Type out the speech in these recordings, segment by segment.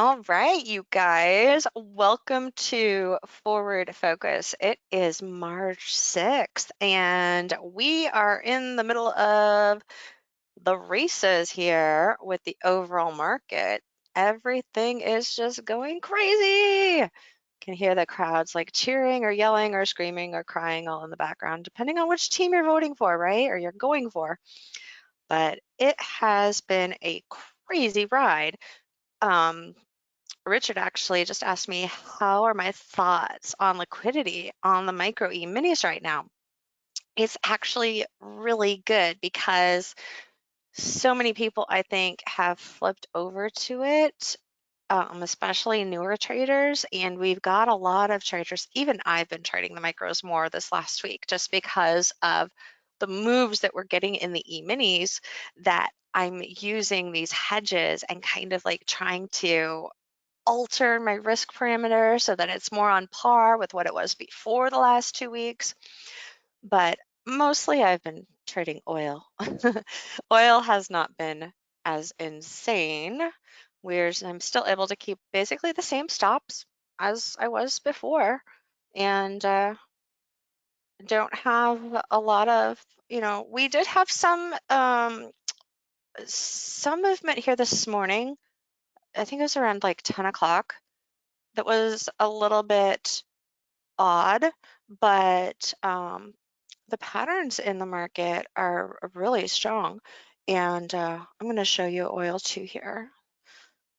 All right, you guys, welcome to Forward Focus. It is March 6th, and we are in the middle of the races here with the overall market. Everything is just going crazy. Can hear the crowds like cheering or yelling or screaming or crying all in the background, depending on which team you're voting for, right? Or you're going for. But it has been a crazy ride. Um, Richard actually just asked me, how are my thoughts on liquidity on the micro E-minis right now? It's actually really good because so many people, I think, have flipped over to it, especially newer traders. And we've got a lot of traders, even I've been trading the micros more this last week just because of the moves that we're getting in the E-minis, that I'm using these hedges and kind of like trying to alter my risk parameter so that it's more on par with what it was before the last 2 weeks. But mostly I've been trading oil. Oil has not been as insane, whereas I'm still able to keep basically the same stops as I was before, and don't have a lot of, we did have some movement here this morning. I think it was around like 10 o'clock. That was a little bit odd, but the patterns in the market are really strong. And I'm going to show you oil too here.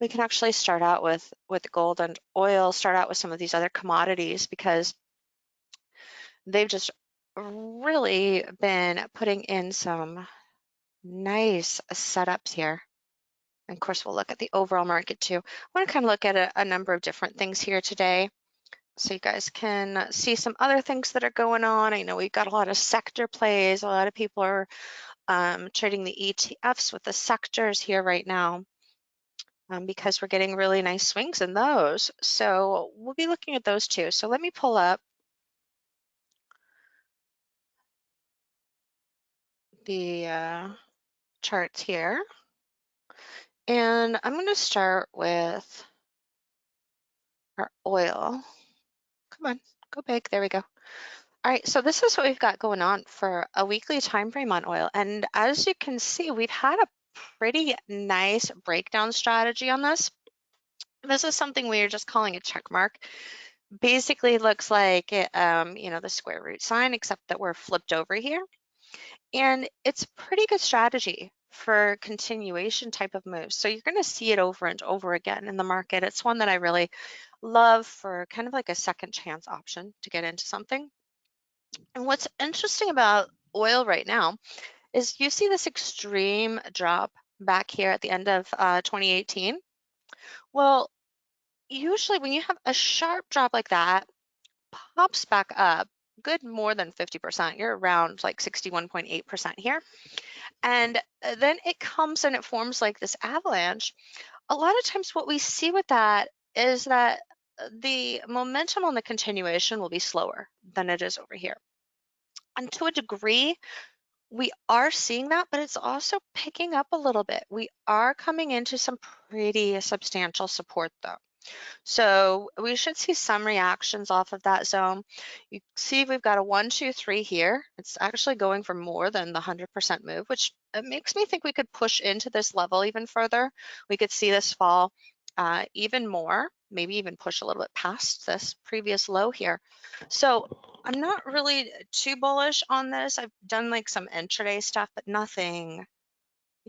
We can actually start out with gold and oil, start out with some of these other commodities because they've just really been putting in some nice setups here. And of course, we'll look at the overall market too. I want to kind of look at a number of different things here today, so you guys can see some other things that are going on. I know we've got a lot of sector plays. A lot of people are trading the ETFs with the sectors here right now, because we're getting really nice swings in those. So we'll be looking at those too. So let me pull up the charts here. And I'm going to start with our oil. Come on, go big. There we go. All right, so this is what we've got going on for a weekly time frame on oil. And as you can see, we've had a pretty nice breakdown strategy on this. This is something we are just calling a check mark. Basically looks like it, the square root sign, except that we're flipped over here. And it's a pretty good strategy for continuation type of moves. So you're going to see it over and over again in the market. It's one that I really love for kind of like a second chance option to get into something. And what's interesting about oil right now is you see this extreme drop back here at the end of 2018. Well, usually when you have a sharp drop like that, pops back up good more than 50%. You're around like 61.8% here. And then it comes and it forms like this avalanche. A lot of times what we see with that is that the momentum on the continuation will be slower than it is over here. And to a degree, we are seeing that, but it's also picking up a little bit. We are coming into some pretty substantial support though. So we should see some reactions off of that zone. You see we've got a 1, 2, 3 here. It's actually going for more than the 100% move, which makes me think we could push into this level even further. We could see this fall even more, maybe even push a little bit past this previous low here. So I'm not really too bullish on this. I've done like some intraday stuff, but nothing,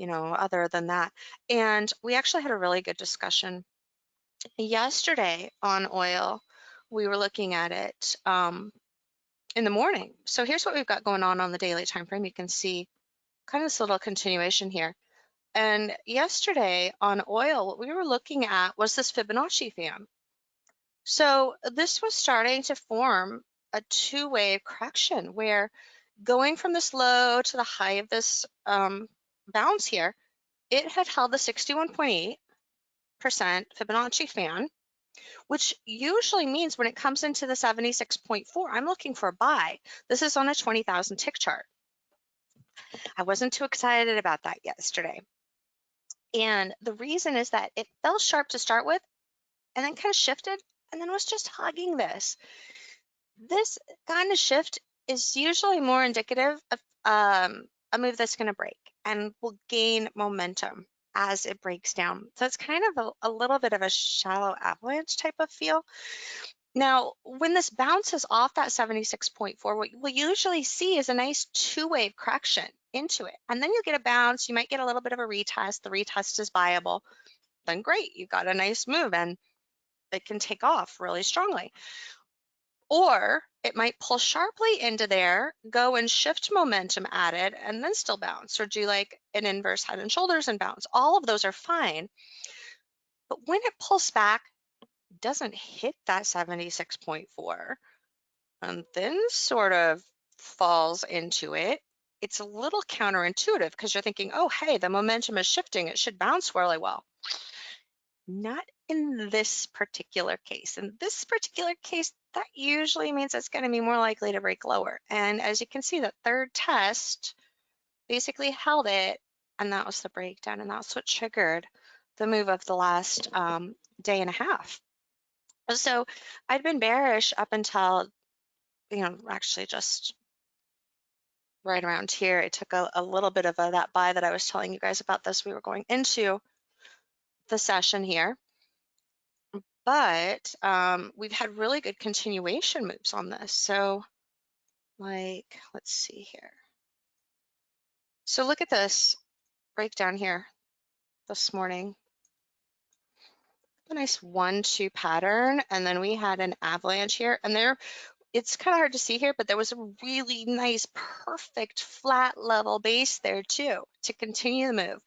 other than that. And we actually had a really good discussion yesterday on oil. We were looking at it in the morning. So here's what we've got going on the daily time frame. You can see kind of this little continuation here. And yesterday on oil, what we were looking at was this Fibonacci fan. So this was starting to form a two-wave correction where going from this low to the high of this bounce here, it had held the 61.8% Fibonacci fan, which usually means when it comes into the 76.4, I'm looking for a buy. This is on a 20,000 tick chart. I wasn't too excited about that yesterday. And the reason is that it fell sharp to start with, and then kind of shifted and then was just hugging this. This kind of shift is usually more indicative of a move that's going to break and will gain momentum as it breaks down. So it's kind of a little bit of a shallow avalanche type of feel. Now, when this bounces off that 76.4, what we'll usually see is a nice two-wave correction into it. And then you get a bounce, you might get a little bit of a retest. The retest is viable. Then great, you got a nice move and it can take off really strongly. Or it might pull sharply into there, go and shift momentum at it, and then still bounce, or do like an inverse head and shoulders and bounce. All of those are fine. But when it pulls back, it doesn't hit that 76.4 and then sort of falls into it. It's a little counterintuitive because you're thinking, oh, hey, the momentum is shifting. It should bounce really well. Not in this particular case. In this particular case, that usually means it's going to be more likely to break lower. And as you can see, that third test basically held it, and that was the breakdown, and that's what triggered the move of the last day and a half. So I'd been bearish up until, actually just right around here. It took a little bit of that buy that I was telling you guys about this. We were going into the session here. But we've had really good continuation moves on this. So like, let's see here. So look at this breakdown here this morning. A nice 1-2 pattern. And then we had an avalanche here. And there, it's kind of hard to see here, but there was a really nice, perfect flat level base there too to continue the move.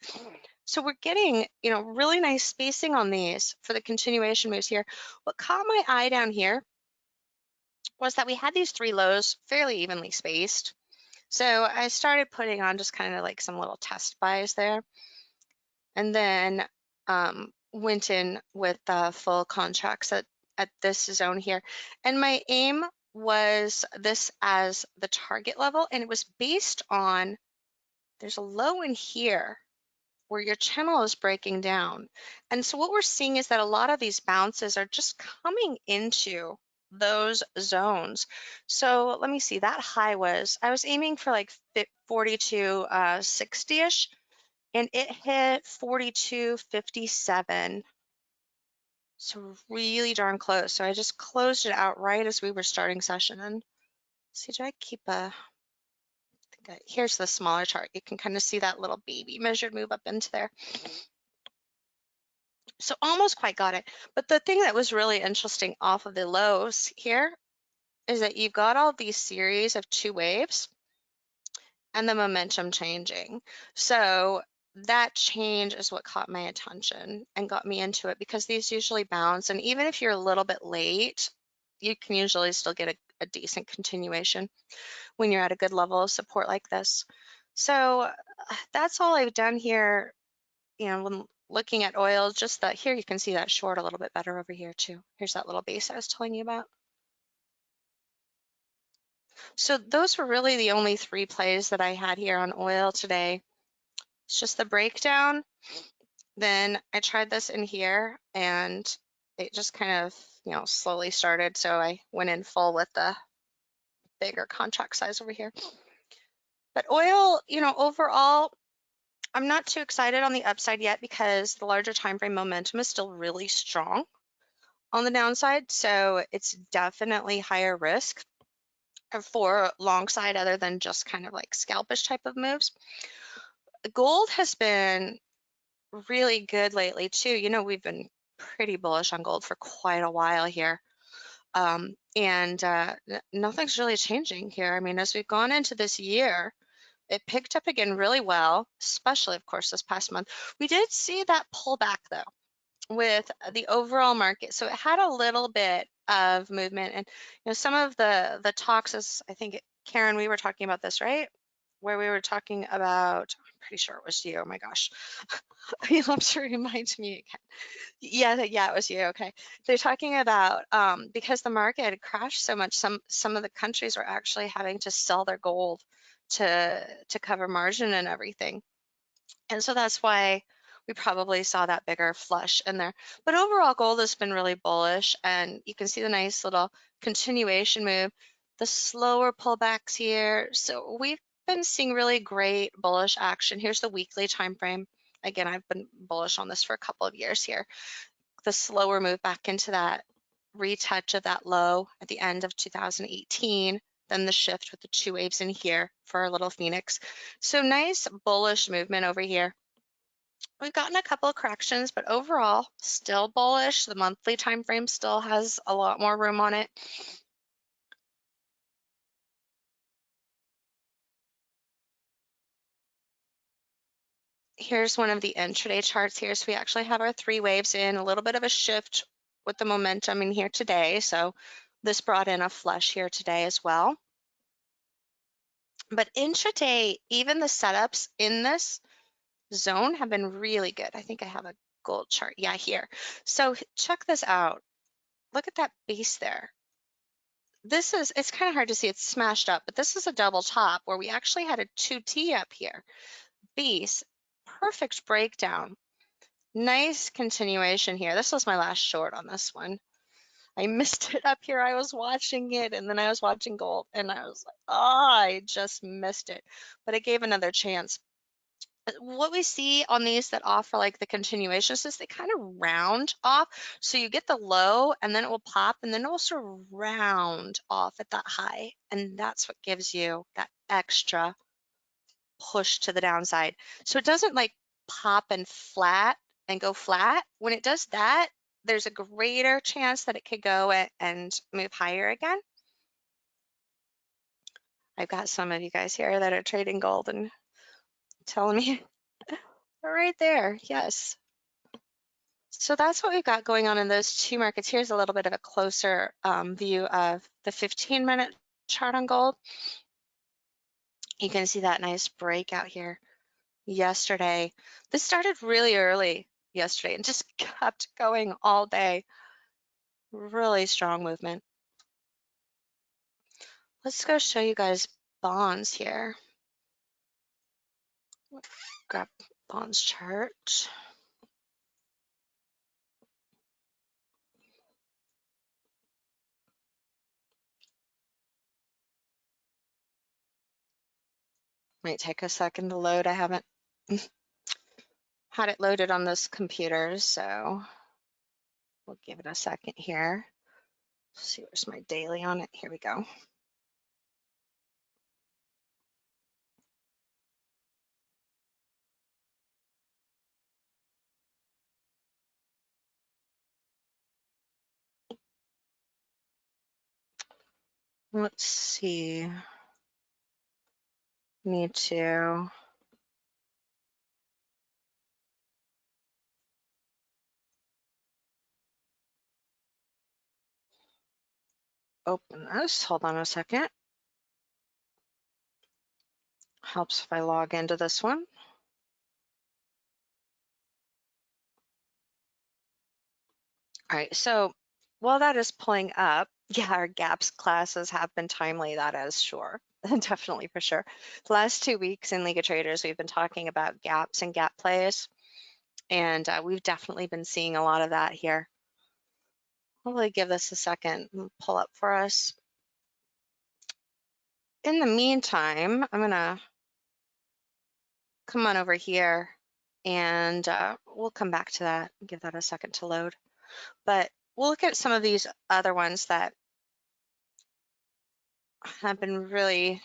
So we're getting, really nice spacing on these for the continuation moves here. What caught my eye down here was that we had these three lows fairly evenly spaced. So I started putting on just kind of like some little test buys there, and then went in with full contracts at this zone here. And my aim was this as the target level, and it was based on, there's a low in here where your channel is breaking down. And so what we're seeing is that a lot of these bounces are just coming into those zones. So let me see, that high was, I was aiming for like 42.60-ish, and it hit 42.57. So really darn close. So I just closed it out right as we were starting session. And see, did I keep here's the smaller chart. You can kind of see that little baby measured move up into there. So almost quite got it. But the thing that was really interesting off of the lows here is that you've got all these series of two waves and the momentum changing. So that change is what caught my attention and got me into it, because these usually bounce. And even if you're a little bit late, you can usually still get a decent continuation when you're at a good level of support like this. So that's all I've done here. When looking at oil, just that here you can see that short a little bit better over here too. Here's that little base I was telling you about. So those were really the only three plays that I had here on oil today. It's just the breakdown. Then I tried this in here and it just kind of, slowly started. So I went in full with the bigger contract size over here. But oil, overall, I'm not too excited on the upside yet because the larger time frame momentum is still really strong on the downside. So it's definitely higher risk for long side other than just kind of like scalpish type of moves. Gold has been really good lately too. We've been pretty bullish on gold for quite a while here. And nothing's really changing here. I mean, as we've gone into this year, it picked up again really well, especially, of course, this past month. We did see that pullback, though, with the overall market. So it had a little bit of movement. And, some of the talks, as I think, Karen, we were talking about this, right? Where we were talking about, I'm pretty sure it was you. Oh, my gosh. You'll have to remind me again. Yeah, it was you. Okay. They're talking about because the market had crashed so much, some of the countries were actually having to sell their gold to cover margin and everything. And so that's why we probably saw that bigger flush in there. But overall, gold has been really bullish, and you can see the nice little continuation move, the slower pullbacks here. So we've been seeing really great bullish action. Here's the weekly time frame. Again, I've been bullish on this for a couple of years here. The slower move back into that retouch of that low at the end of 2018, then the shift with the two waves in here for our little phoenix. So nice bullish movement over here. We've gotten a couple of corrections, but overall still bullish. The monthly time frame still has a lot more room on it. Here's one of the intraday charts here. So we actually have our three waves in, a little bit of a shift with the momentum in here today. So this brought in a flush here today as well. But intraday, even the setups in this zone have been really good. I think I have a gold chart. Yeah, here. So check this out. Look at that base there. It's kind of hard to see, it's smashed up, but this is a double top where we actually had a 2T up here. Base, perfect breakdown. Nice continuation here. This was my last short on this one. I missed it up here. I was watching it, and then I was watching gold, and I was like, oh, I just missed it. But it gave another chance. What we see on these that offer like the continuations is they kind of round off. So you get the low and then it will pop and then it will sort of round off at that high. And that's what gives you that extra push to the downside. So it doesn't like pop and flat and go flat. When it does that, there's a greater chance that it could go and move higher again. I've got some of you guys here that are trading gold and telling me right there, yes. So that's what we've got going on in those two markets. Here's a little bit of a closer view of the 15-minute chart on gold. You can see that nice breakout here yesterday. This started really early yesterday and just kept going all day. Really strong movement. Let's go show you guys bonds here. Grab bonds chart. Might take a second to load. I haven't had it loaded on this computer, so we'll give it a second here. Let's see, where's my daily on it? Here we go. Let's see. Need to open this. Hold on a second. Helps if I log into this one. All right, so while that is pulling up, yeah, our gaps classes have been timely, that is sure. Definitely for sure. The last 2 weeks in League of Traders, we've been talking about gaps and gap plays, and we've definitely been seeing a lot of that here. Hopefully give this a second and pull up for us. In the meantime, I'm gonna come on over here and we'll come back to that, give that a second to load. But we'll look at some of these other ones that have been really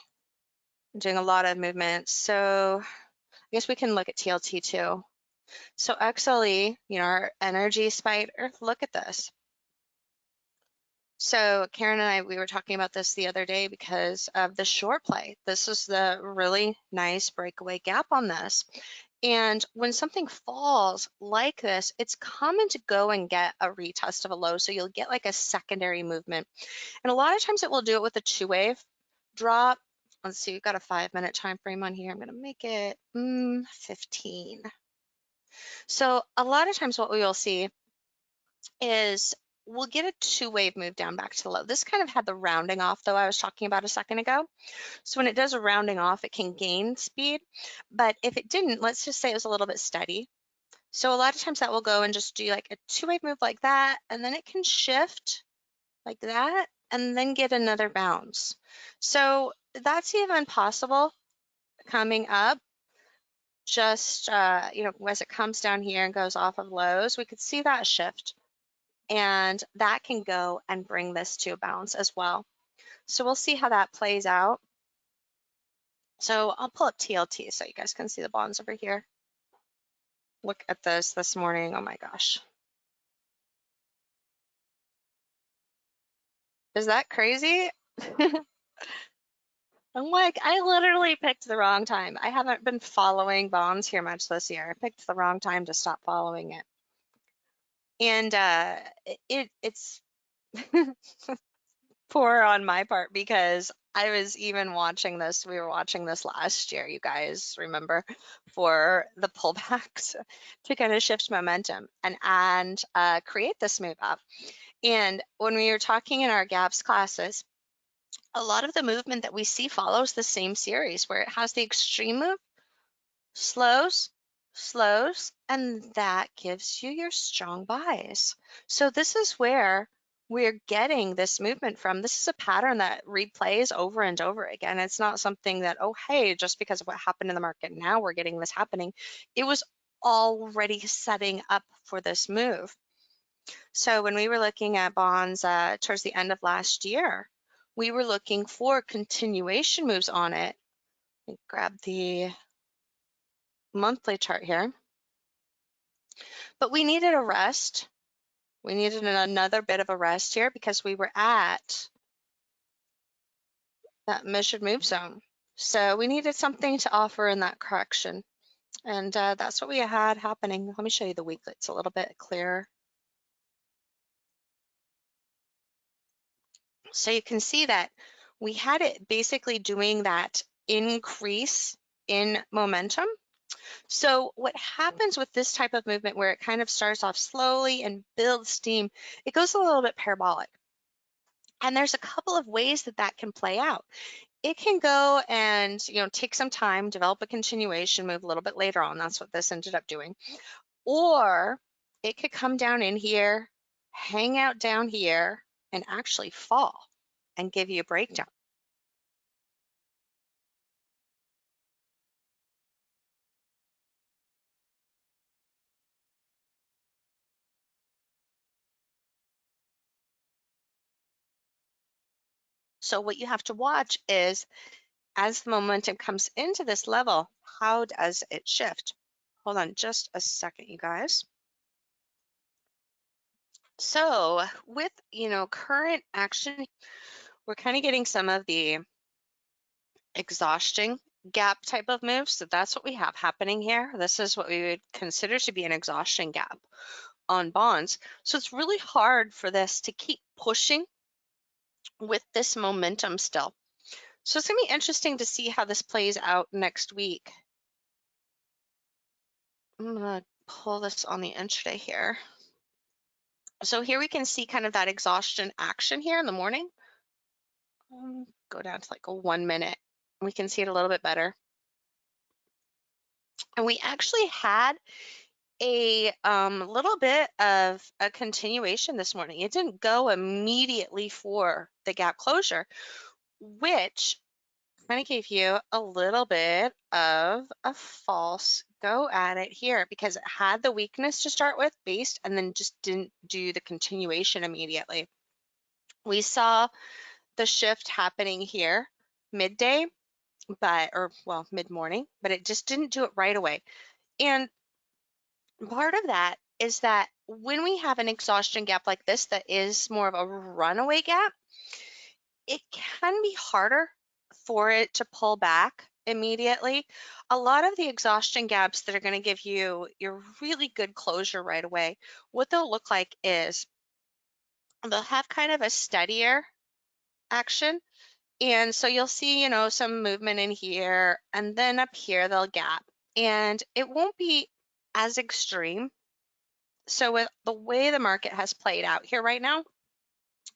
doing a lot of movement. So I guess we can look at TLT too. So XLE, our energy spider, look at this. So Karen and I, we were talking about this the other day because of the short play. This is the really nice breakaway gap on this. And when something falls like this, it's common to go and get a retest of a low. So you'll get like a secondary movement. And a lot of times it will do it with a two-wave drop. Let's see, we've got a 5-minute time frame on here. I'm going to make it 15. So a lot of times what we will see is we'll get a two-wave move down back to the low. This kind of had the rounding off, though, I was talking about a second ago. So when it does a rounding off, it can gain speed. But if it didn't, let's just say it was a little bit steady. So a lot of times that will go and just do like a two-way move like that, and then it can shift like that, and then get another bounce. So that's even possible coming up. Just, as it comes down here and goes off of lows, we could see that shift. And that can go and bring this to a bounce as well. So we'll see how that plays out. So I'll pull up TLT so you guys can see the bonds over here. Look at this morning. Oh my gosh. Is that crazy? I'm like, I literally picked the wrong time. I haven't been following bonds here much this year. I picked the wrong time to stop following it. And it's poor on my part because I was even watching this. We were watching this last year, you guys remember, for the pullbacks to kind of shift momentum and create this move up. And when we were talking in our gaps classes, a lot of the movement that we see follows the same series where it has the extreme move, slows, slows, and that gives you your strong buys. So this is where we're getting this movement from. This is a pattern that replays over and over again. It's not something that, oh, hey, just because of what happened in the market, now we're getting this happening. It was already setting up for this move. So when we were looking at bonds towards the end of last year, we were looking for continuation moves on it. Let me grab the monthly chart here. But we needed a rest. We needed another bit of a rest here because we were at that measured move zone. So we needed something to offer in that correction. And that's what we had happening. Let me show you the weekly. It's a little bit clearer. So you can see that we had it basically doing that increase in momentum. So what happens with this type of movement where it kind of starts off slowly and builds steam, it goes a little bit parabolic. And there's a couple of ways that that can play out. It can go and, take some time, develop a continuation move a little bit later on. That's what this ended up doing. Or it could come down in here, hang out down here, and actually fall and give you a breakdown. So what you have to watch is as the momentum comes into this level, how does it shift? Hold on just a second, you guys. So with, current action, we're kind of getting some of the exhausting gap type of moves. So that's what we have happening here. This is what we would consider to be an exhaustion gap on bonds. So it's really hard for this to keep pushing with this momentum still. So it's going to be interesting to see how this plays out next week. I'm going to pull this on the intraday here. So here we can see kind of that exhaustion action here in the morning. Go down to like a 1 minute. We can see it a little bit better. And we actually had a little bit of a continuation this morning. It didn't go immediately for the gap closure, which kind of gave you a little bit of a false go at it here because it had the weakness to start with based and then just didn't do the continuation immediately. We saw the shift happening here midday, mid-morning, but it just didn't do it right away. And part of that is that when we have an exhaustion gap like this that is more of a runaway gap, it can be harder for it to pull back immediately. A lot of the exhaustion gaps that are going to give you your really good closure right away, what they'll look like is they'll have kind of a steadier action. And so you'll see, some movement in here, and then up here they'll gap. And it won't be as extreme. So with the way the market has played out here right now,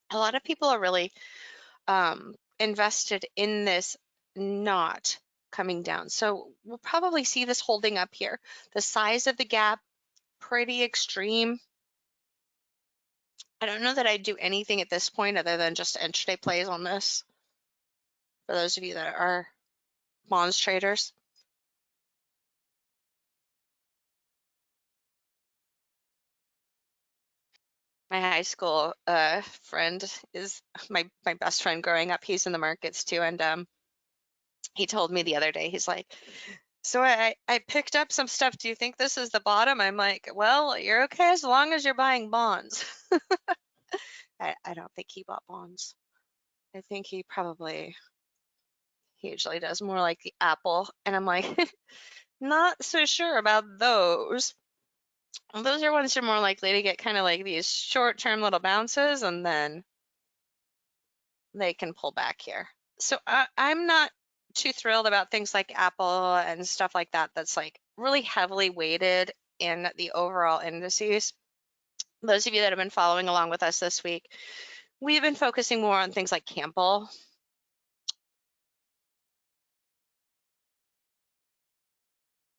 a lot of people are really invested in this not coming down. So we'll probably see this holding up here. The size of the gap pretty extreme. I don't know that I'd do anything at this point other than just intraday plays on this, for those of you that are bonds traders. My high school friend is my best friend growing up. He's in the markets too, and he told me the other day, he's like, so I picked up some stuff. Do you think this is the bottom? I'm like, well, you're okay as long as you're buying bonds. I don't think he bought bonds. I think he usually does more like the Apple. And I'm like, not so sure about those. Those are ones you're more likely to get kind of like these short-term little bounces, and then they can pull back here. So I'm not too thrilled about things like Apple and stuff like that that's like really heavily weighted in the overall indices. Those of you that have been following along with us this week, we've been focusing more on things like Campbell.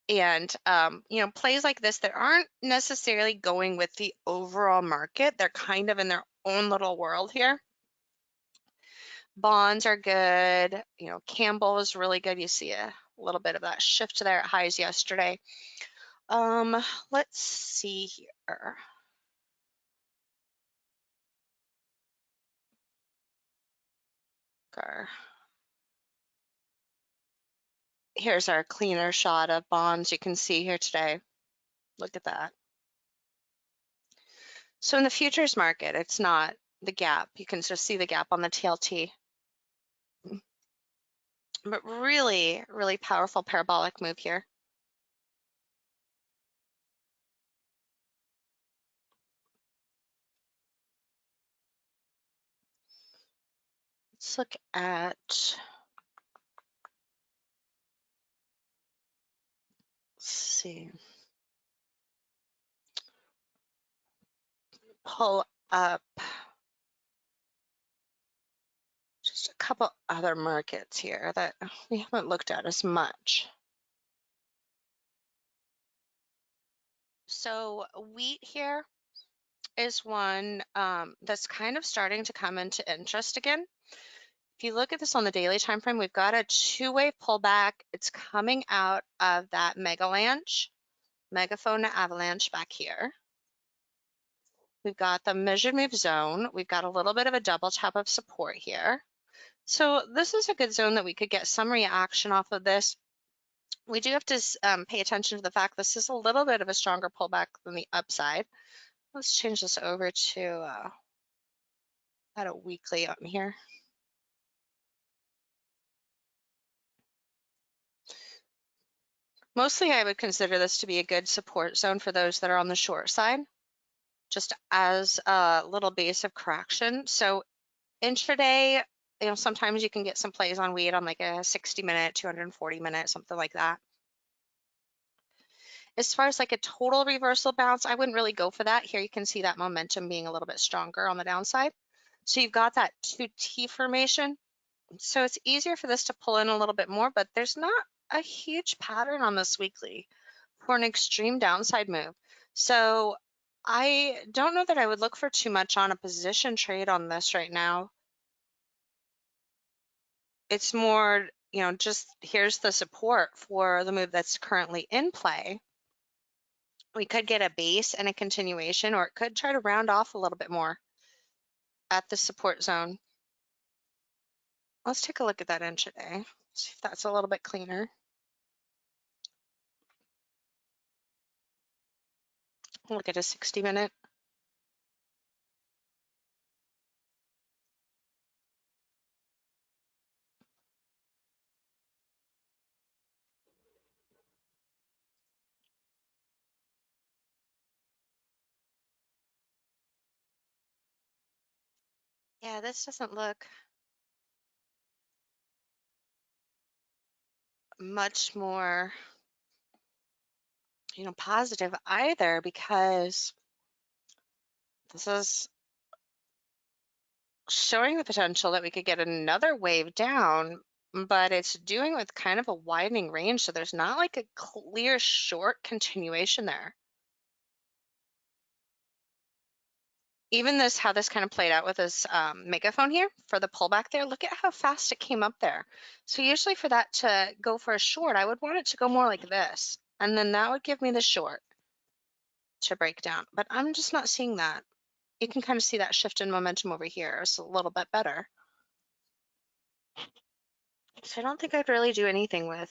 And, plays like this that aren't necessarily going with the overall market. They're kind of in their own little world here. Bonds are good. Campbell is really good. You see a little bit of that shift there at highs yesterday. Let's see here. Here's our cleaner shot of bonds you can see here today. Look at that. So in the futures market, it's not the gap. You can just see the gap on the TLT. But really, really powerful parabolic move here. Let's look at, let's see, pull up just a couple other markets here that we haven't looked at as much. So wheat here is one that's kind of starting to come into interest again. If you look at this on the daily time frame, we've got a two-wave pullback. It's coming out of that megaphone avalanche back here. We've got the measured move zone. We've got a little bit of a double tap of support here. So this is a good zone that we could get some reaction off of this. We do have to pay attention to the fact this is a little bit of a stronger pullback than the upside. Let's change this over to at a weekly on here. Mostly I would consider this to be a good support zone for those that are on the short side, just as a little base of correction. So intraday, sometimes you can get some plays on wheat on like a 60-minute, 240-minute, something like that. As far as like a total reversal bounce, I wouldn't really go for that. Here you can see that momentum being a little bit stronger on the downside. So you've got that 2T formation. So it's easier for this to pull in a little bit more, but there's not a huge pattern on this weekly for an extreme downside move. So I don't know that I would look for too much on a position trade on this right now. It's more, just here's the support for the move that's currently in play. We could get a base and a continuation, or it could try to round off a little bit more at the support zone. Let's take a look at that intraday. See if that's a little bit cleaner. Look at a 60-minute. Yeah, this doesn't look much more, positive either, because this is showing the potential that we could get another wave down, but it's doing with kind of a widening range. So there's not like a clear short continuation there. even this, how this kind of played out with this megaphone here for the pullback there, look at how fast it came up there. So usually for that to go for a short, I would want it to go more like this. And then that would give me the short to break down. But I'm just not seeing that. You can kind of see that shift in momentum over here. It's a little bit better. So I don't think I'd really do anything with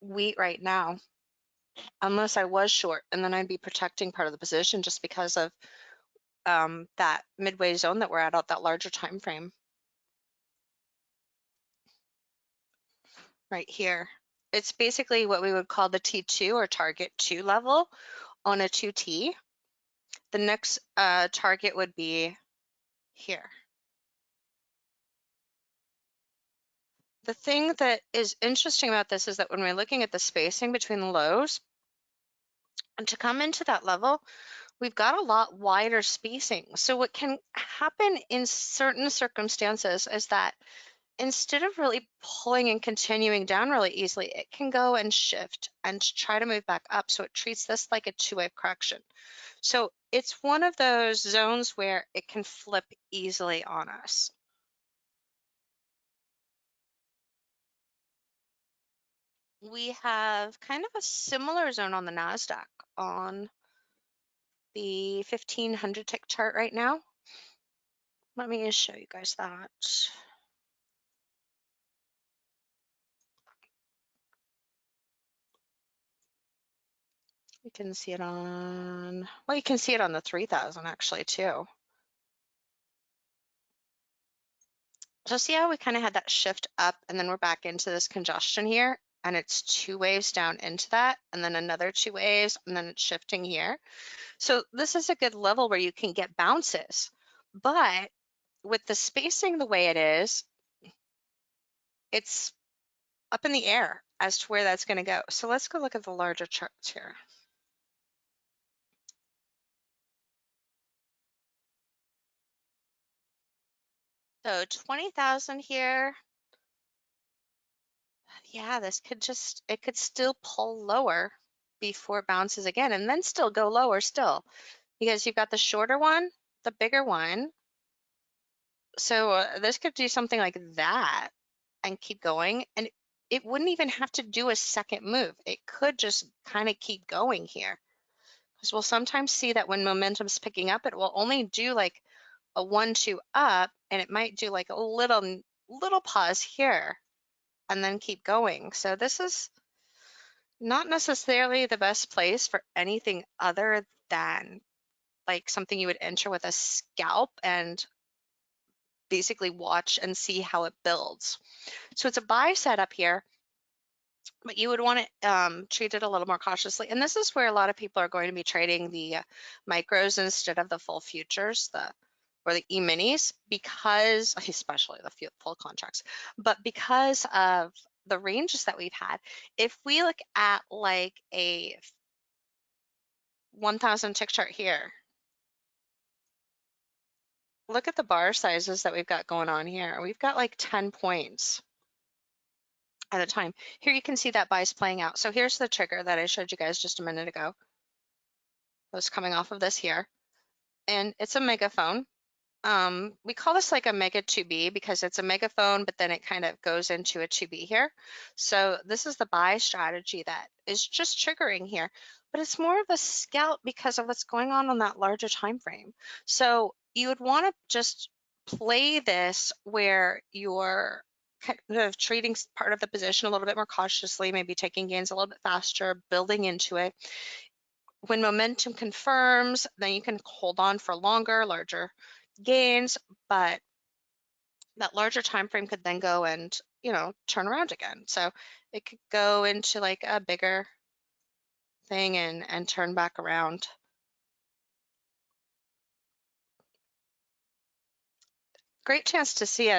wheat right now, unless I was short, and then I'd be protecting part of the position just because of that midway zone that we're at that larger time frame right here. It's basically what we would call the T2 or target 2 level on a 2T. The next target would be here. The thing that is interesting about this is that when we're looking at the spacing between the lows, and to come into that level, we've got a lot wider spacing. So what can happen in certain circumstances is that instead of really pulling and continuing down really easily, it can go and shift and try to move back up. So it treats this like a two-wave correction. So it's one of those zones where it can flip easily on us. We have kind of a similar zone on the NASDAQ on the 1500 tick chart right now. Let me just show you guys that. You can see it on, well, you can see it on the 3000 actually too. So see how we kind of had that shift up and then we're back into this congestion here, and it's two waves down into that and then another two waves and then it's shifting here. So this is a good level where you can get bounces, but with the spacing the way it is, it's up in the air as to where that's going to go. So let's go look at the larger charts here. So 20,000 here. Yeah, this could just, it could still pull lower before it bounces again and then still go lower still, because you've got the shorter one, the bigger one. So this could do something like that and keep going, and it wouldn't even have to do a second move. It could just kind of keep going here, because we'll sometimes see that when momentum's picking up, it will only do like a 1-2 up, and it might do like a little pause here and then keep going. So this is not necessarily the best place for anything other than like something you would enter with a scalp and basically watch and see how it builds. So it's a buy setup here, but you would want to treat it a little more cautiously. And this is where a lot of people are going to be trading the micros instead of the full futures, or the E-minis, because, especially the full contracts, but because of the ranges that we've had. If we look at like a 1000 tick chart here, look at the bar sizes that we've got going on here. We've got like 10 points at a time. Here you can see that buys playing out. So here's the trigger that I showed you guys just a minute ago. It was coming off of this here, and it's a megaphone. We call this like a mega 2B because it's a megaphone, but then it kind of goes into a 2B here. So this is the buy strategy that is just triggering here, but it's more of a scalp because of what's going on that larger time frame. So you would want to just play this where you're kind of trading part of the position a little bit more cautiously, maybe taking gains a little bit faster, building into it. When momentum confirms, then you can hold on for longer, larger gains, but that larger time frame could then go and, turn around again. So it could go into like a bigger thing and turn back around. Great chance to see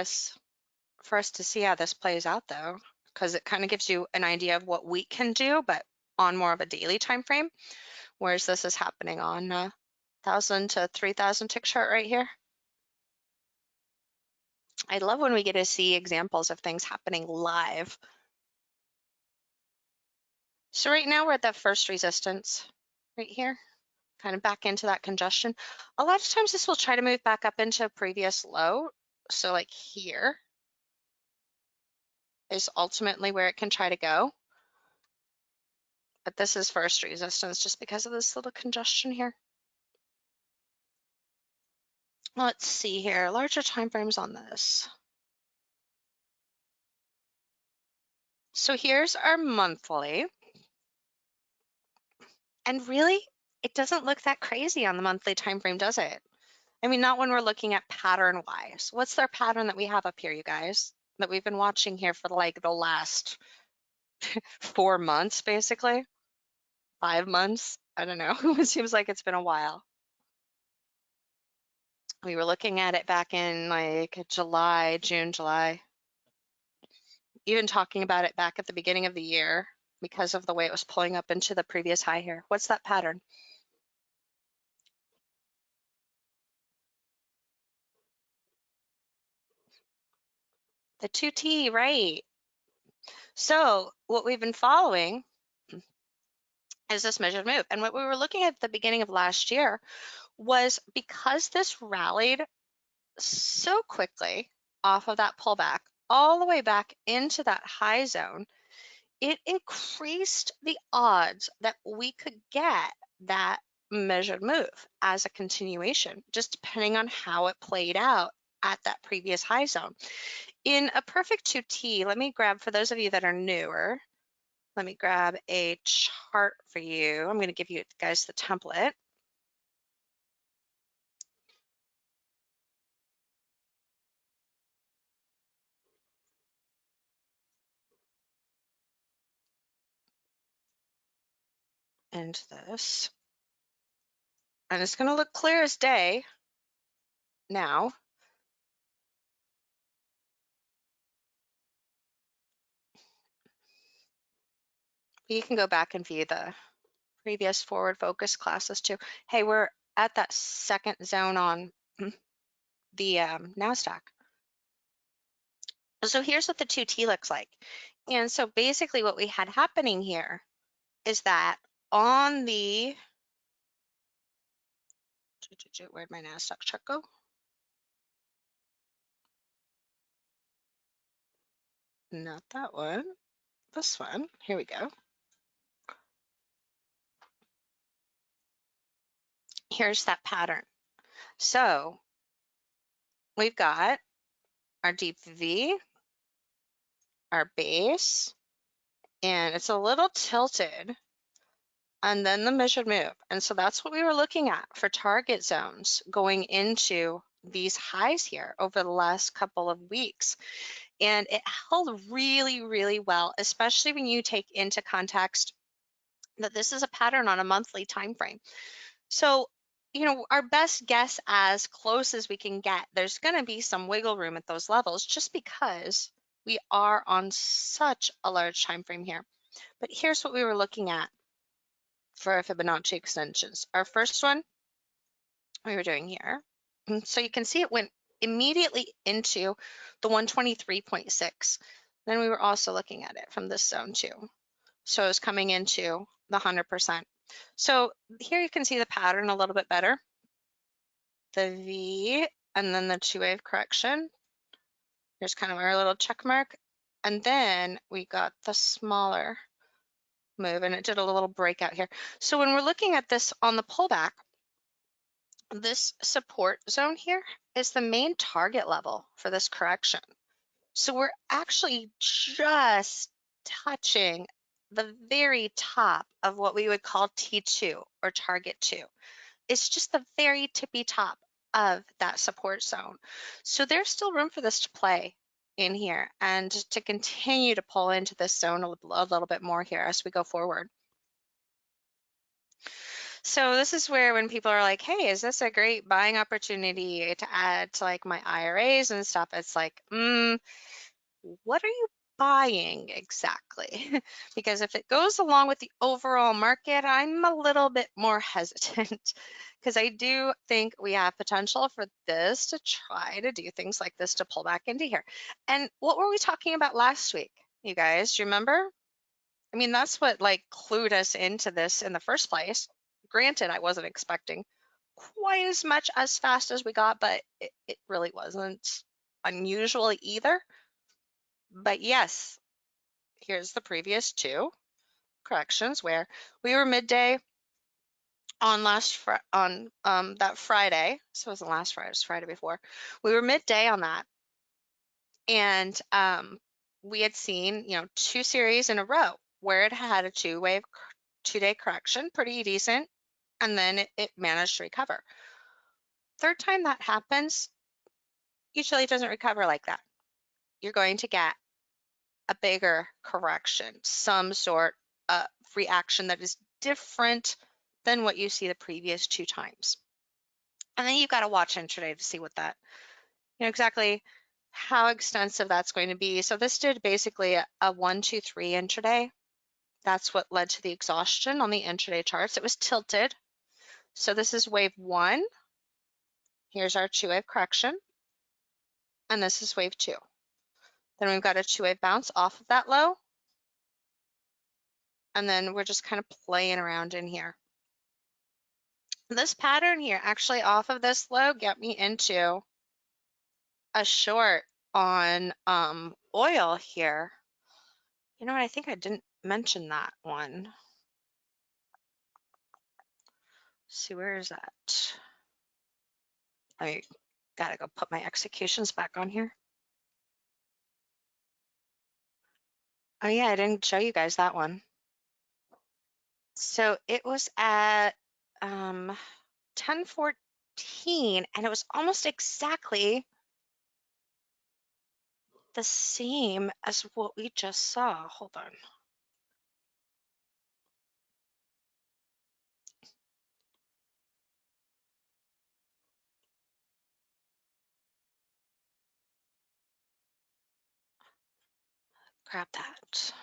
for us to see how this plays out though, because it kind of gives you an idea of what we can do, but on more of a daily time frame, whereas this is happening on 1,000 to 3,000 tick chart right here. I love when we get to see examples of things happening live. So right now we're at the first resistance right here. kind of back into that congestion. A lot of times this will try to move back up into a previous low. So like here is ultimately where it can try to go. But this is first resistance just because of this little congestion here. Let's see here, larger time frames on this. So here's our monthly. And really, it doesn't look that crazy on the monthly time frame, does it? I mean, not when we're looking at pattern wise. What's their pattern that we have up here, you guys, that we've been watching here for like the last 4 months, basically 5 months? I don't know. It seems like it's been a while. We were looking at it back in like July, June, July, even talking about it back at the beginning of the year because of the way it was pulling up into the previous high here. What's that pattern? The 2T, right? So what we've been following is this measured move. And what we were looking at the beginning of last year was because this rallied so quickly off of that pullback all the way back into that high zone, it increased the odds that we could get that measured move as a continuation, just depending on how it played out at that previous high zone. In a perfect 2T, let me grab, for those of you that are newer, let me grab a chart for you. I'm going to give you guys the template. Into this. And it's going to look clear as day now. You can go back and view the previous forward focus classes too. Hey, we're at that second zone on the NASDAQ. So here's what the 2T looks like. And so basically what we had happening here is that on the, where'd my NASDAQ chart go? Not that one, this one, here we go. Here's that pattern. So we've got our deep V, our base, and it's a little tilted, and then the measured move. And so that's what we were looking at for target zones going into these highs here over the last couple of weeks. And it held really, really well, especially when you take into context that this is a pattern on a monthly time frame. So, you know, our best guess, as close as we can get, there's going to be some wiggle room at those levels just because we are on such a large time frame here. But here's what we were looking at for our Fibonacci extensions. Our first one we were doing here. So you can see it went immediately into the 123.6. Then we were also looking at it from this zone too. So it was coming into the 100%. So here you can see the pattern a little bit better. The V and then the two-wave correction. Here's kind of our little check mark. And then we got the smaller move, and it did a little breakout here. So when we're looking at this on the pullback, this support zone here is the main target level for this correction. So we're actually just touching the very top of what we would call T2 or target 2. It's just the very tippy top of that support zone. So there's still room for this to play in here and to continue to pull into this zone a little bit more here as we go forward. So this is where when people are like, hey, is this a great buying opportunity to add to like my IRAs and stuff? It's like, what are you buying exactly? Because if it goes along with the overall market, I'm a little bit more hesitant because I do think we have potential for this to try to do things like this to pull back into here. And what were we talking about last week, you guys? Do you remember? I mean, that's what like clued us into this in the first place. Granted, I wasn't expecting quite as much as fast as we got, but it really wasn't unusual either. But yes, here's the previous two corrections where we were midday on that Friday. So it wasn't last Friday, it was Friday before. We were midday on that, and we had seen, you know, two series in a row where it had a two-day correction, pretty decent, and then it managed to recover. Third time that happens, usually it doesn't recover like that. You're going to get a bigger correction, some sort of reaction that is different than what you see the previous two times. And then you've got to watch intraday to see what that, you know, exactly how extensive that's going to be. So this did basically a 1, 2, 3 intraday. That's what led to the exhaustion on the intraday charts. It was tilted. So this is wave 1. Here's our 2-wave correction. And this is wave 2. Then we've got a 2-wave bounce off of that low. And then we're just kind of playing around in here. This pattern here, actually off of this low, got me into a short on oil here. You know what? I think I didn't mention that one. Let's see, where is that? I gotta go put my executions back on here. Oh yeah, I didn't show you guys that one. So it was at 10:14, and it was almost exactly the same as what we just saw. Hold on. Grab that.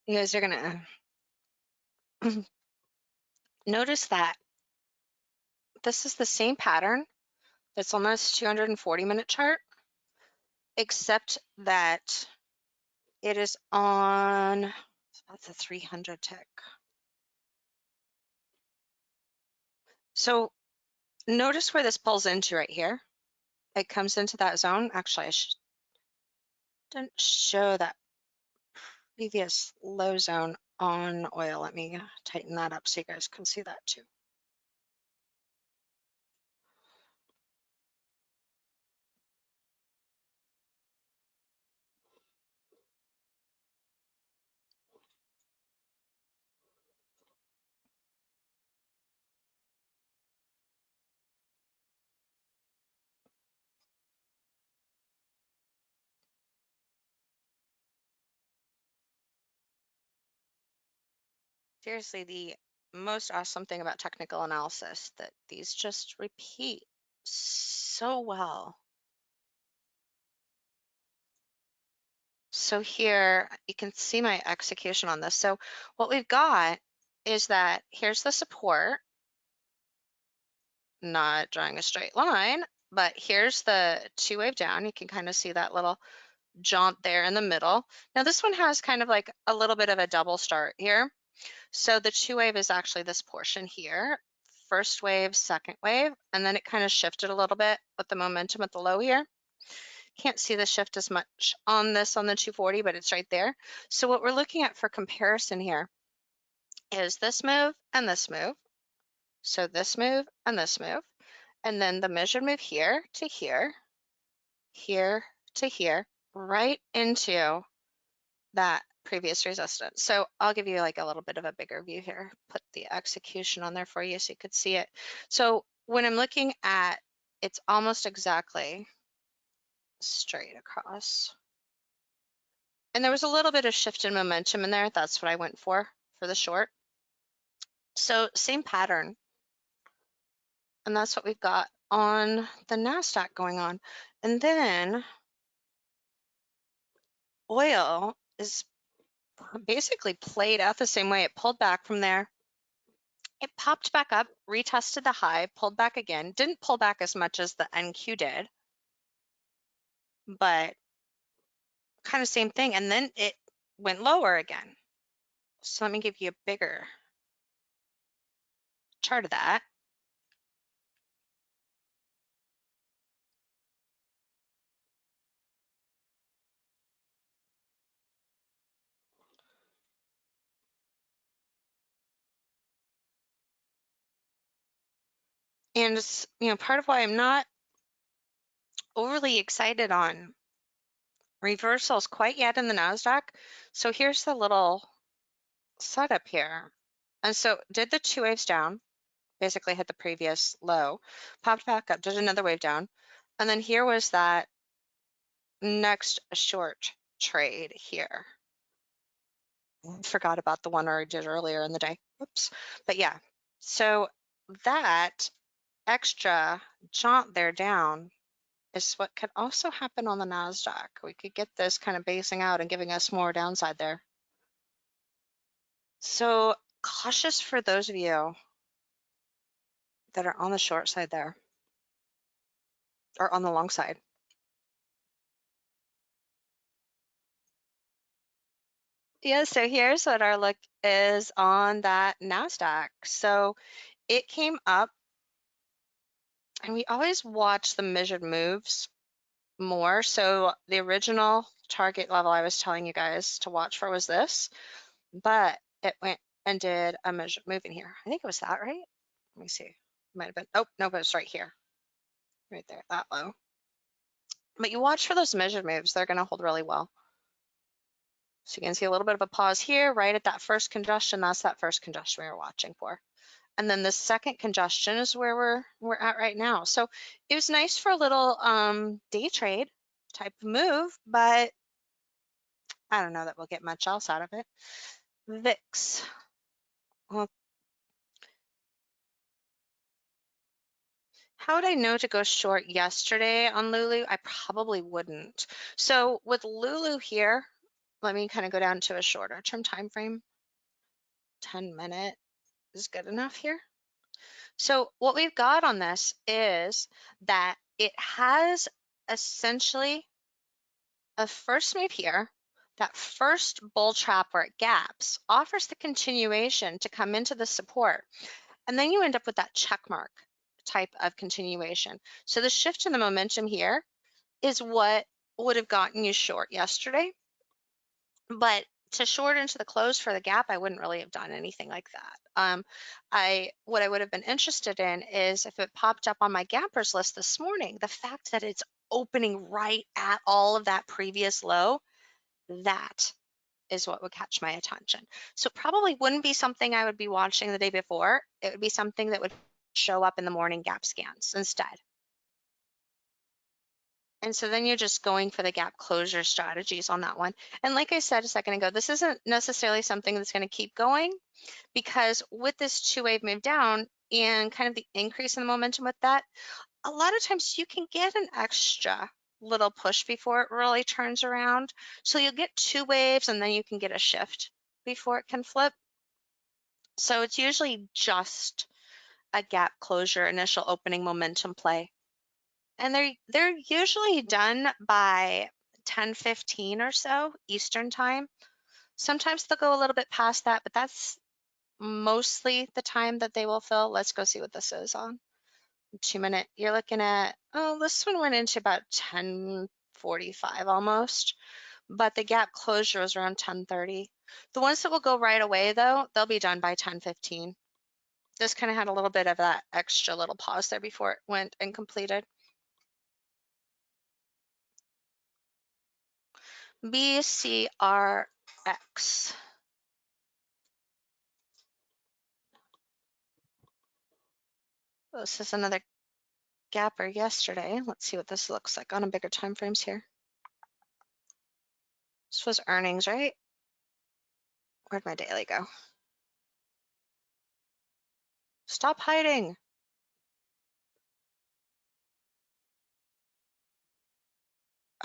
You guys are gonna notice that this is the same pattern that's on this 240-minute chart, except that it is on, that's a 300 tick. So notice where this pulls into right here. It comes into that zone. Actually, I didn't show that previous low zone on oil. Let me tighten that up so you guys can see that too. Seriously, the most awesome thing about technical analysis that these just repeat so well. So here you can see my execution on this. So what we've got is that here's the support, not drawing a straight line, but here's the 2-wave down. You can kind of see that little jaunt there in the middle. Now this one has kind of like a little bit of a double start here. So the 2-wave is actually this portion here. First wave, second wave, and then it kind of shifted a little bit with the momentum at the low here. Can't see the shift as much on this on the 240, but it's right there. So what we're looking at for comparison here is this move and this move. So this move and this move. And then the measured move here to here, here to here, right into that previous resistance. So I'll give you like a little bit of a bigger view here, put the execution on there for you so you could see it. So when I'm looking at, it's almost exactly straight across. And there was a little bit of shift in momentum in there. That's what I went for the short. So same pattern. And that's what we've got on the NASDAQ going on. And then oil is basically played out the same way. It pulled back from there. It popped back up, retested the high, pulled back again. Didn't pull back as much as the NQ did, but kind of same thing. And then it went lower again. So let me give you a bigger chart of that. And it's, part of why I'm not overly excited on reversals quite yet in the NASDAQ. So here's the little setup here. And so did the two waves down, basically hit the previous low, popped back up, did another wave down. And then here was that next short trade here. Forgot about the one I did earlier in the day. Whoops. But yeah, so that extra jaunt there down is what could also happen on the NASDAQ. We could get this kind of basing out and giving us more downside there. So cautious for those of you that are on the short side there or on the long side. Yeah, so here's what our look is on that NASDAQ. So it came up, and we always watch the measured moves more. So the original target level I was telling you guys to watch for was this, but it went and did a measured move in here. I think it was that, right? Let me see. Might have been, oh, no, but it's right here, right there, that low. But you watch for those measured moves. They're going to hold really well. So you can see a little bit of a pause here, right at that first congestion. That's that first congestion we were watching for. And then the second congestion is where we're at right now. So it was nice for a little day trade type of move, but I don't know that we'll get much else out of it. VIX. Well, how would I know to go short yesterday on Lulu? I probably wouldn't. So with Lulu here, let me kind of go down to a shorter term time frame. 10-minute is good enough here. So what we've got on this is that it has essentially a first move here. That first bull trap where it gaps offers the continuation to come into the support. And then you end up with that check mark type of continuation. So the shift in the momentum here is what would have gotten you short yesterday. But to short into the close for the gap, I wouldn't really have done anything like that. What I would have been interested in is if it popped up on my gappers list this morning, the fact that it's opening right at all of that previous low, that is what would catch my attention. So probably wouldn't be something I would be watching the day before. It would be something that would show up in the morning gap scans instead. And so then you're just going for the gap closure strategies on that one. And like I said a second ago, this isn't necessarily something that's going to keep going, because with this two-wave move down and kind of the increase in the momentum with that, a lot of times you can get an extra little push before it really turns around. So you'll get two waves and then you can get a shift before it can flip. So it's usually just a gap closure, initial opening momentum play. And they're usually done by 10:15 or so Eastern time. Sometimes they'll go a little bit past that, but that's mostly the time that they will fill. Let's go see what this is on 2-minute. You're looking at, oh, this one went into about 10:45 almost, but the gap closure was around 10:30. The ones that will go right away though, they'll be done by 10:15. This kind of had a little bit of that extra little pause there before it went and completed. BCRX. This is another gapper yesterday. Let's see what this looks like on a bigger time frames here. This was earnings, right? Where'd my daily go? Stop hiding.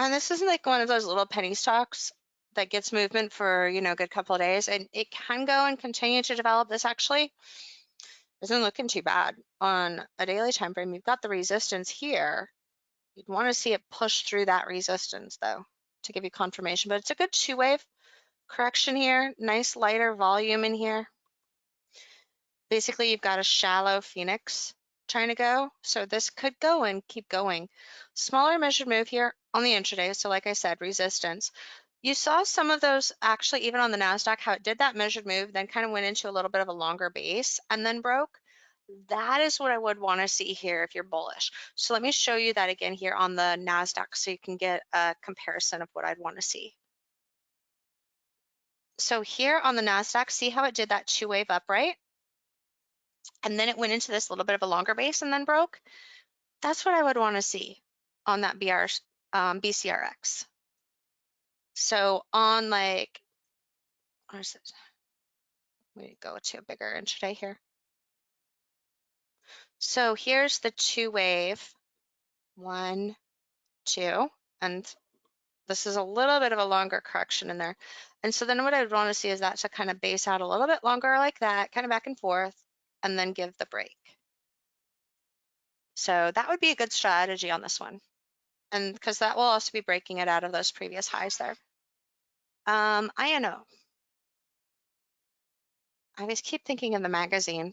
And this isn't like one of those little penny stocks that gets movement for, you know, a good couple of days, and it can go and continue to develop. This actually isn't looking too bad on a daily time frame. You've got the resistance here. You'd want to see it push through that resistance though to give you confirmation, but it's a good two-wave correction here. Nice lighter volume in here. Basically, you've got a shallow phoenix trying to go, so this could go and keep going. Smaller measured move here on the intraday, so like I said, resistance. You saw some of those actually even on the NASDAQ, how it did that measured move, then kind of went into a little bit of a longer base and then broke. That is what I would want to see here if you're bullish. So let me show you that again here on the NASDAQ so you can get a comparison of what I'd want to see. So here on the NASDAQ, see how it did that two-wave up, right? And then it went into this little bit of a longer base and then broke. That's what I would want to see on that BCRX. So on like, where's it? We go to a bigger intraday here. So here's the two-wave, 1, 2, and this is a little bit of a longer correction in there. And so then what I would want to see is that to kind of base out a little bit longer like that, kind of back and forth, and then give the break. So that would be a good strategy on this one. And because that will also be breaking it out of those previous highs there. INO. I always keep thinking of the magazine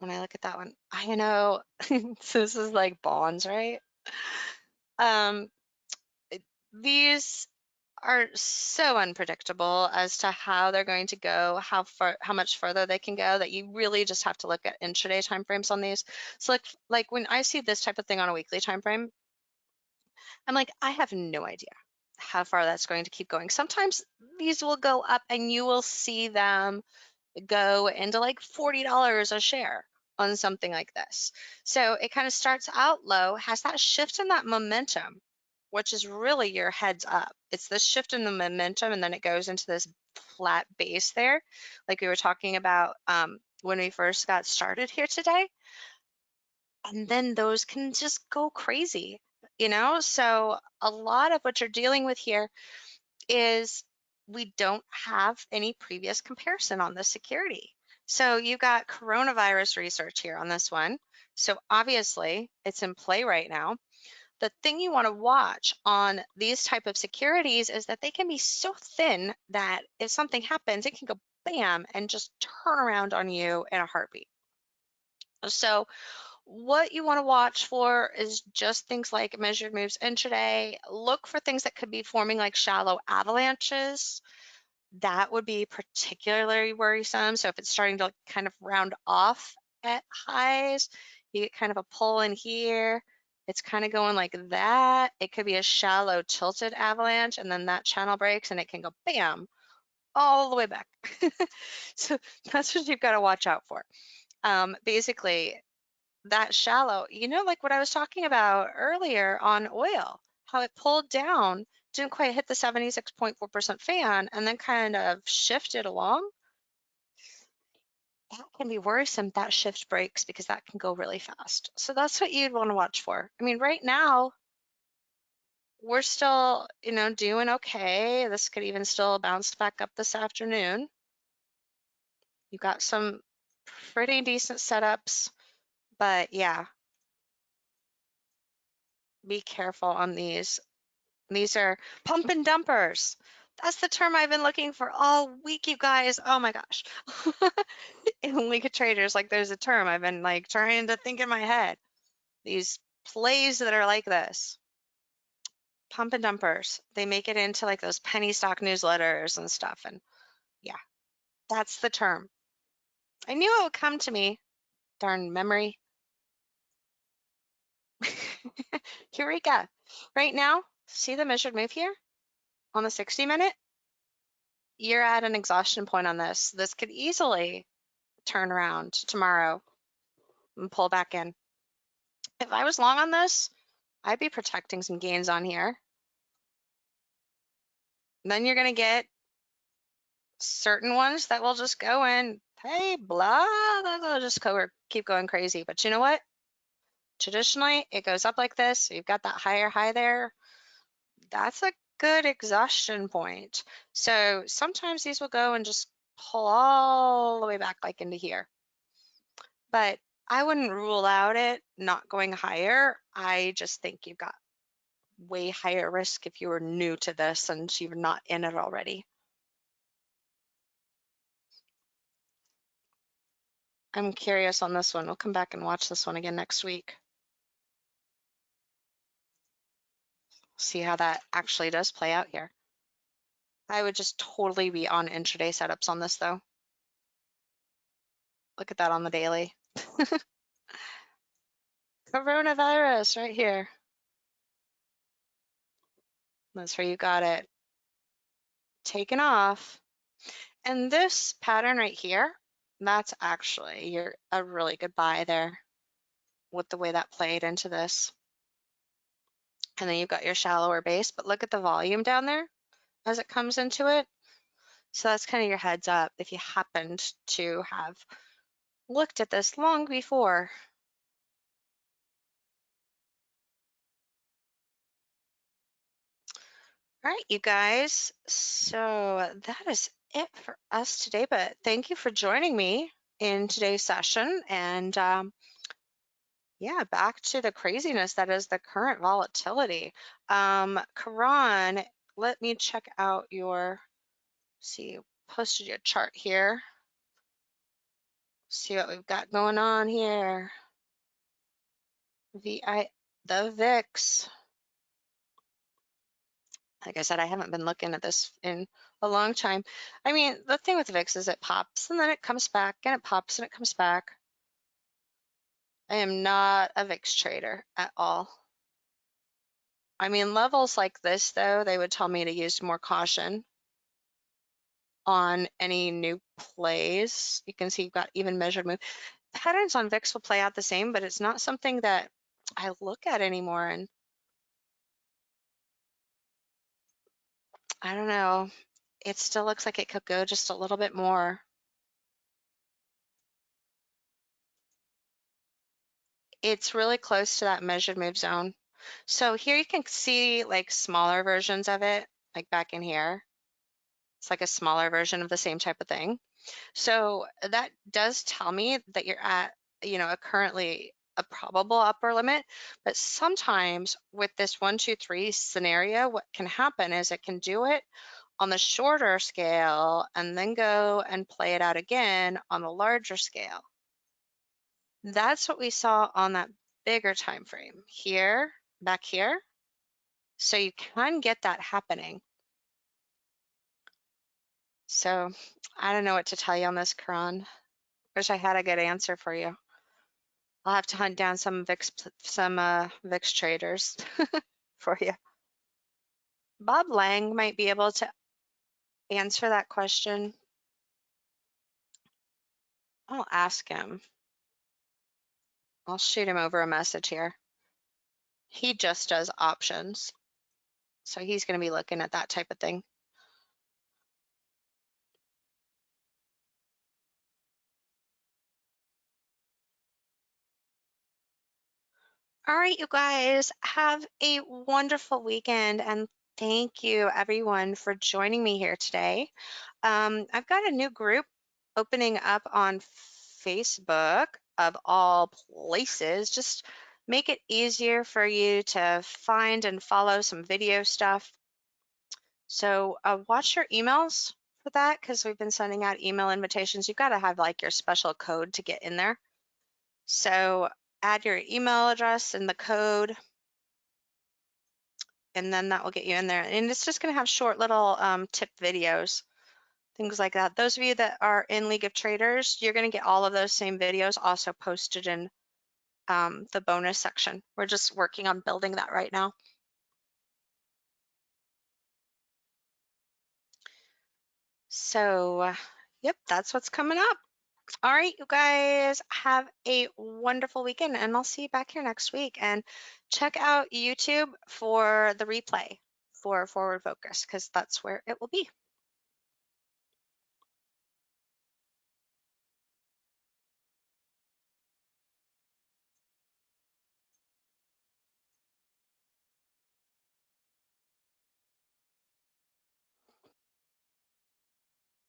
when I look at that one. INO, so this is like bonds, right? These are so unpredictable as to how they're going to go, how much further they can go, that you really just have to look at intraday timeframes on these. So like when I see this type of thing on a weekly time frame, I'm like, I have no idea how far that's going to keep going. Sometimes these will go up and you will see them go into like $40 a share on something like this. So it kind of starts out low, has that shift in that momentum, which is really your heads up. It's this shift in the momentum, and then it goes into this flat base there, like we were talking about when we first got started here today. And then those can just go crazy, you know? So a lot of what you're dealing with here is we don't have any previous comparison on the security. So you got coronavirus research here on this one. So obviously it's in play right now. The thing you want to watch on these type of securities is that they can be so thin that if something happens, it can go bam and just turn around on you in a heartbeat. So what you want to watch for is just things like measured moves intraday. Look for things that could be forming like shallow avalanches. That would be particularly worrisome. So if it's starting to kind of round off at highs, you get kind of a pull in here. It's kind of going like that. It could be a shallow tilted avalanche, and then that channel breaks and it can go bam all the way back. So that's what you've got to watch out for. Basically, that shallow, you know, like what I was talking about earlier on oil, how it pulled down, didn't quite hit the 76.4% fan, and then kind of shifted along. That can be worrisome. That shift breaks because that can go really fast. So that's what you'd want to watch for. I mean, right now, we're still, you know, doing okay. This could even still bounce back up this afternoon. You got some pretty decent setups, but yeah, be careful on these. These are pump and dumpers. That's the term I've been looking for all week, you guys. Oh my gosh. In League of Traders, like there's a term I've been like trying to think in my head. These plays that are like this. Pump and dumpers. They make it into like those penny stock newsletters and stuff. And yeah, that's the term. I knew it would come to me. Darn memory. Eureka. Right now, see the measured move here on the 60-minute? You're at an exhaustion point on this. This could easily turn around tomorrow and pull back in. If I was long on this, I'd be protecting some gains on here. Then you're going to get certain ones that will just go in, hey, blah, they'll just keep going crazy. But you know what? Traditionally, it goes up like this. So you've got that higher high there. That's a good exhaustion point. So sometimes these will go and just pull all the way back like into here. But I wouldn't rule out it not going higher. I just think you've got way higher risk if you were new to this and you're not in it already. I'm curious on this one. We'll come back and watch this one again next week. See how that actually does play out here. I would just totally be on intraday setups on this though. Look at that on the daily. Coronavirus right here. That's where you got it. Taken off. And this pattern right here, that's actually a really good buy there with the way that played into this. And then you've got your shallower base, but look at the volume down there as it comes into it. So that's kind of your heads up if you happened to have looked at this long before. All right, you guys. So that is it for us today, but thank you for joining me in today's session. And yeah, back to the craziness that is the current volatility. Karan, let me check out your, see, posted your chart here. See what we've got going on here. The VIX. Like I said, I haven't been looking at this in a long time. I mean, the thing with VIX is it pops and then it comes back and it pops and it comes back. I am not a VIX trader at all. I mean, levels like this, though, they would tell me to use more caution on any new plays. You can see you've got even measured move. Patterns on VIX will play out the same, but it's not something that I look at anymore. And I don't know, it still looks like it could go just a little bit more. It's really close to that measured move zone. So here you can see like smaller versions of it, like back in here. It's like a smaller version of the same type of thing. So that does tell me that you're at, a currently a probable upper limit. But sometimes with this 1, 2, 3 scenario, what can happen is it can do it on the shorter scale and then go and play it out again on the larger scale. That's what we saw on that bigger time frame here, back here. So you can get that happening. So I don't know what to tell you on this, Karan. Wish I had a good answer for you. I'll have to hunt down some VIX traders for you. Bob Lang might be able to answer that question. I'll ask him. I'll shoot him over a message here. He just does options. So he's going to be looking at that type of thing. All right, you guys, have a wonderful weekend, and thank you everyone for joining me here today. I've got a new group opening up on Facebook, of all places. Just make it easier for you to find and follow some video stuff. So watch your emails for that, because we've been sending out email invitations. You've got to have like your special code to get in there. So add your email address and the code, and then that will get you in there. And it's just going to have short little tip videos, things like that. Those of you that are in League of Traders, you're going to get all of those same videos also posted in the bonus section. We're just working on building that right now. So, yep, that's what's coming up. All right, you guys, have a wonderful weekend, and I'll see you back here next week. And check out YouTube for the replay for Forward Focus, because that's where it will be.